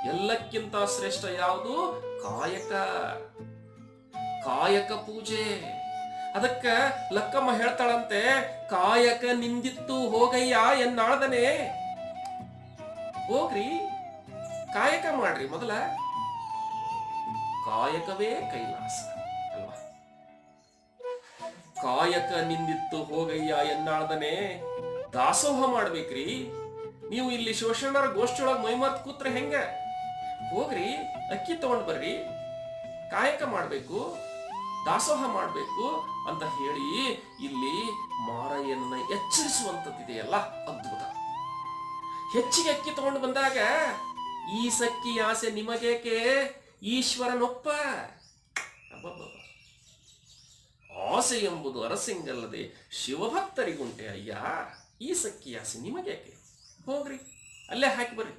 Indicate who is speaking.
Speaker 1: ಎಲ್ಲಕ್ಕಿಂತ ಶ್ರೇಷ್ಠ ಯಾವುದು? ಕಾಯಕ. ಕಾಯಕ ಪೂಜೆ. ಅದಕ್ಕ ಲಕ್ಕಮ್ಮ ಹೇಳ್ತಾಳಂತೆ, ಕಾಯಕ ನಿಂದಿತ್ತು ಹೋಗಯ್ಯ ಎನ್ನಾಳ್ದನೆ. ಹೋಗ್ರಿ, ಕಾಯಕ ಮಾಡ್ರಿ. ಮೊದಲ ಕಾಯಕವೇ ಕೈಲಾಸ ಅಲ್ವಾ? ಕಾಯಕ ನಿಂದಿತ್ತು ಹೋಗಯ್ಯ ಎನ್ನಾಳ್ದನೆ. ದಾಸೋಹ ಮಾಡ್ಬೇಕ್ರಿ. ನೀವು ಇಲ್ಲಿ ಶಿವಶರಣರ ಗೋಷ್ಠಿಯೊಳಗೆ ಮೈಮತ್ ಕೂತ್ರೆ ಹೆಂಗ? ಹೋಗ್ರಿ, ಅಕ್ಕಿ ತಗೊಂಡ್ ಬರ್ರಿ, ಕಾಯಕ ಮಾಡ್ಬೇಕು, ದಾಸೋಹ ಮಾಡ್ಬೇಕು ಅಂತ ಹೇಳಿ ಇಲ್ಲಿ ಮಾರಯ್ಯನನ್ನ ಎಚ್ಚರಿಸುವಂತದ್ದಿದೆಯಲ್ಲ, ಅದ್ಭುತ. ಹೆಚ್ಚಿಗೆ ಅಕ್ಕಿ ತಗೊಂಡು ಬಂದಾಗ ಈ ಸಕ್ಕಿ ಆಸೆ ನಿಮಗೇಕೆ, ಈಶ್ವರನೊಪ್ಪ. ಆಸೆ ಎಂಬುದು ಅರಸಿಂಗಲ್ಲದೆ ಶಿವಭಕ್ತರಿಗುಂಟೆ ಅಯ್ಯ, ಈ ಸಕ್ಕಿ ಆಸೆ ನಿಮಗೇಕೆ? ಹೋಗ್ರಿ, ಅಲ್ಲೇ ಹಾಕಿ ಬರ್ರಿ.